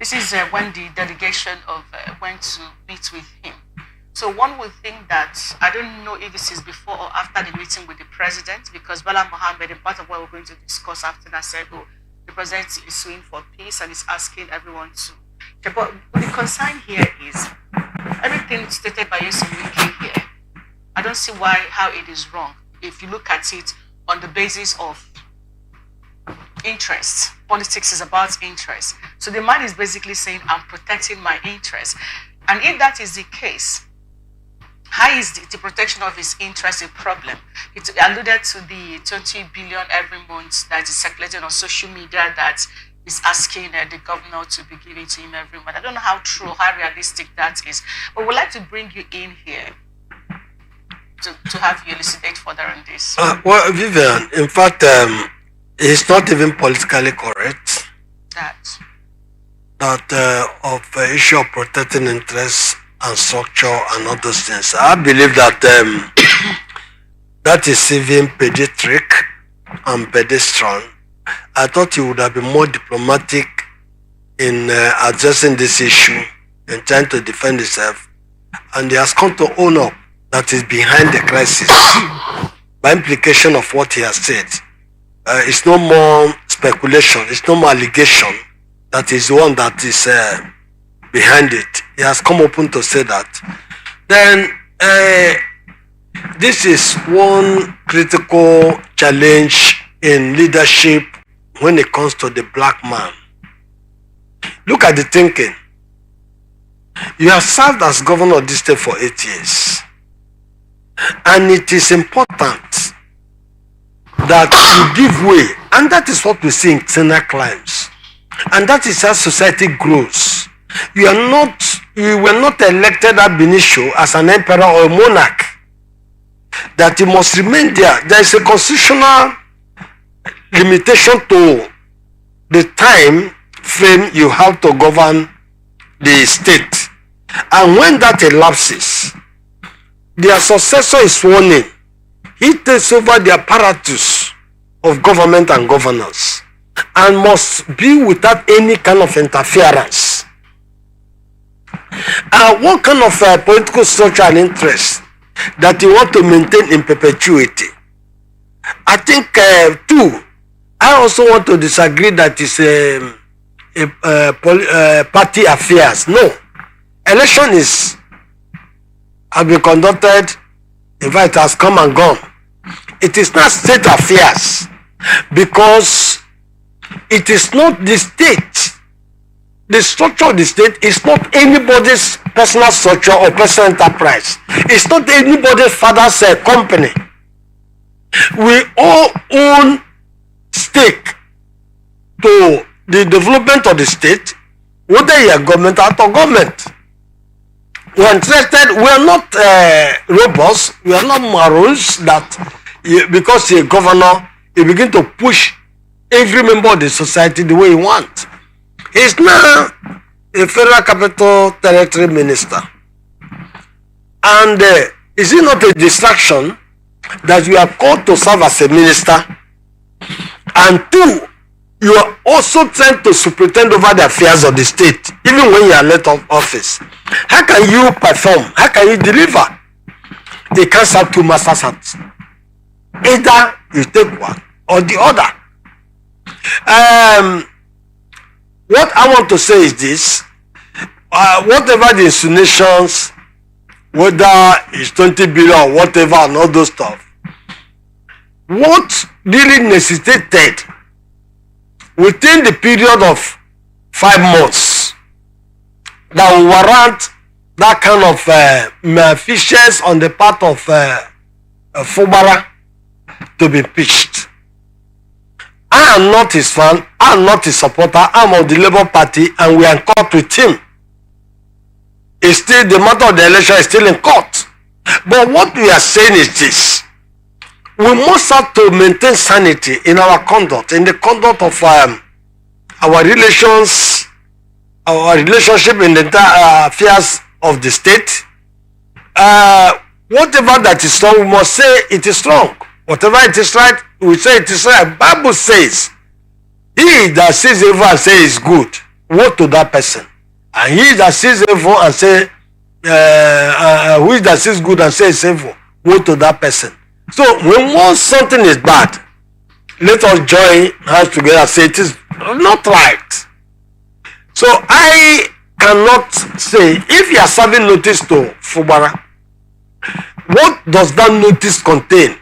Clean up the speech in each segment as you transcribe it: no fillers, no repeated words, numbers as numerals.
This is when the delegation went to meet with him. So one would think that, I don't know if this is before or after the meeting with the president, because Bala Mohammed, in part of what we're going to discuss after that, said, oh, the president is suing for peace and is asking everyone to. Okay, but the concern here is everything stated by Wike here. I don't see how it is wrong if you look at it on the basis of interest. Politics is about interest. So the man is basically saying, I'm protecting my interest. And if that is the case, how is the protection of his interest a problem? It alluded to the 20 billion every month that is circulating on social media that is asking the governor to be giving to him every month. I don't know how true, how realistic that is. But we'd like to bring you in here to have you elucidate further on this. Well, Vivien, in fact, it's not even politically correct that of issue of protecting interests and structure and all those things. I believe that that is even pediatric and pedestrian. I thought he would have been more diplomatic in addressing this issue and trying to defend himself. And he has come to own up that is behind the crisis by implication of what he has said. It's no more speculation, it's no more allegation that is the one that is behind it. He has come open to say that. Then this is one critical challenge in leadership when it comes to the black man. Look at the thinking. You have served as governor of this state for 8 years. And it is important that you give way. And that is what we see in internal crimes. And that is how society grows. You were not elected ab initio as an emperor or a monarch. That you must remain there. There is a constitutional limitation to the time frame you have to govern the state. And when that elapses, their successor is sworn in. He takes over the apparatus of government and governance and must be without any kind of interference. What kind of political structure and interest that you want to maintain in perpetuity? I think too, I also want to disagree that it's party affairs. No. Election has been conducted, in fact, it has come and gone. It is not state affairs because it is not the state. The structure of the state is not anybody's personal structure or personal enterprise. It's not anybody's father's company. We all own stake to the development of the state, whether you are government or government. We are interested, we are not robots, we are not maroons that because you're a governor, you begin to push every member of the society the way you want. He's now a Federal Capital Territory minister. And is it not a distraction that you are called to serve as a minister? And two, you are also trying to superintend over the affairs of the state, even when you are let off office. How can you perform? How can you deliver? They can't serve two masters at. Either you take one or the other. What I want to say is this. Whatever the insinuations, whether it's 20 billion or whatever and all those stuff, what really necessitated within the period of 5 months that will warrant that kind of malfeasance on the part of Fubara to be pitched. I am not his fan, I am not his supporter, I am of the Labour Party and we are in court with him. It's still, the matter of the election is still in court. But what we are saying is this. We must have to maintain sanity in our conduct, in the conduct of our relations, our relationship in the affairs of the state. Whatever that is wrong, we must say it is wrong. Whatever it is right, we say it is right. Bible says, he that sees evil and says is good, woe to that person. And he that sees evil and say, who that sees good and says evil, woe to that person. So when once something is bad, let us join hands together and say it is not right. So I cannot say, if you are serving notice to Fubara, what does that notice contain?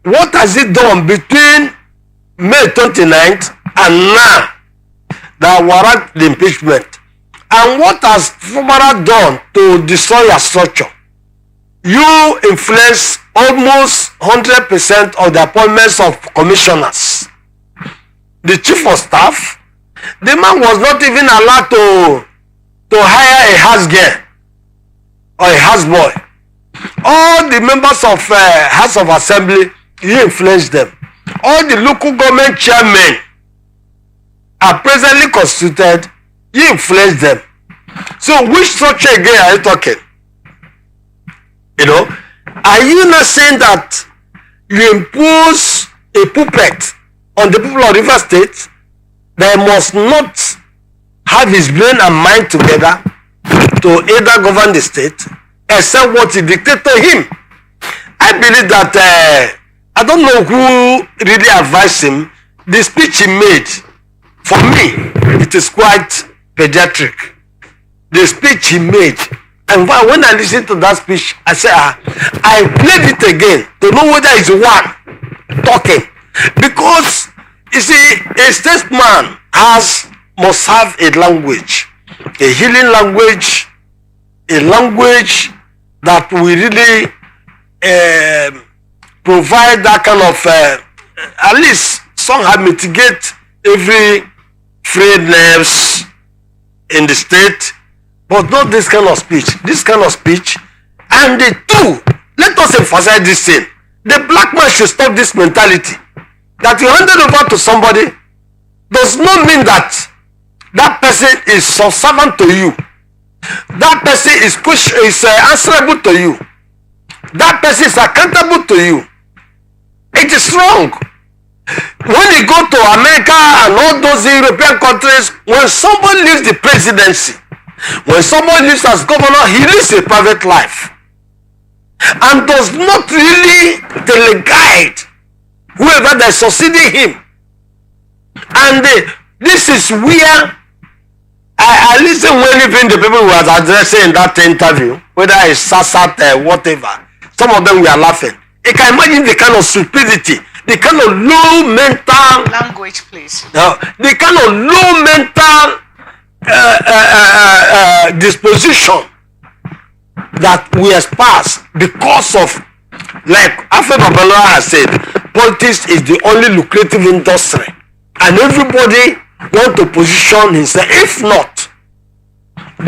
What has it done between May 29th and now that warrant the impeachment? And what has Fubara done to destroy your structure? You influence almost 100% of the appointments of commissioners. The chief of staff, the man was not even allowed to hire a house girl or a house boy. All the members of House of Assembly, he influenced them. All the local government chairmen are presently constituted, he influenced them. So which structure again are you talking? You know, are you not saying that you impose a puppet on the people of River State that must not have his brain and mind together to either govern the state except what he dictated to him? I believe that I don't know who really advised him. The speech he made, for me, it is quite pediatric. The speech he made, and when I listened to that speech, I said, I played it again to know whether it's the one talking. Because, you see, a statesman must have a language, a healing language, a language that will really provide that kind of, at least somehow mitigate every frayed nerves in the state. But not this kind of speech. This kind of speech. And the two, let us emphasize this thing. The black man should stop this mentality. That you hand it over to somebody does not mean that that person is subservient to you. That person is answerable to you. That person is accountable to you. It is wrong. When you go to America and all those European countries, when somebody leaves the presidency, when someone lives as governor, he lives a private life and does not really teleguide whoever that is succeeding him. And this is where I listen when even the people who was addressing in that interview, whether it's Sassat, whatever, some of them were laughing. You can imagine the kind of stupidity, the kind of low mental language, please. The kind of low mental disposition that we espouse because of, like Alfred Babalola has said, politics is the only lucrative industry and everybody want to position himself. If not,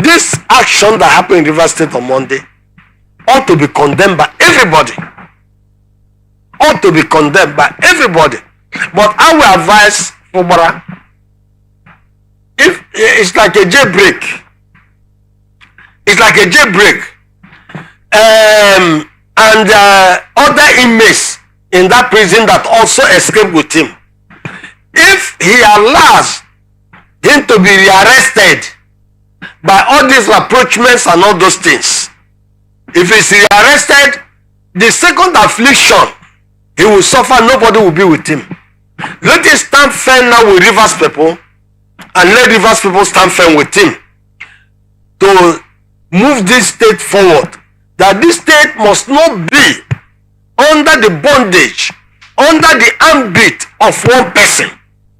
this action that happened in River State on Monday ought to be condemned by everybody. Ought to be condemned by everybody. But I will advise Fubara, if it's like a jailbreak, it's like a jailbreak, and other inmates in that prison that also escaped with him, if he allows him to be rearrested by all these rapprochements and all those things, if he's rearrested, the second affliction he will suffer, nobody will be with him. Let him stand firm now with Rivers people, and let Rivers people stand firm with him to move this state forward. That this state must not be under the bondage, under the ambit of one person.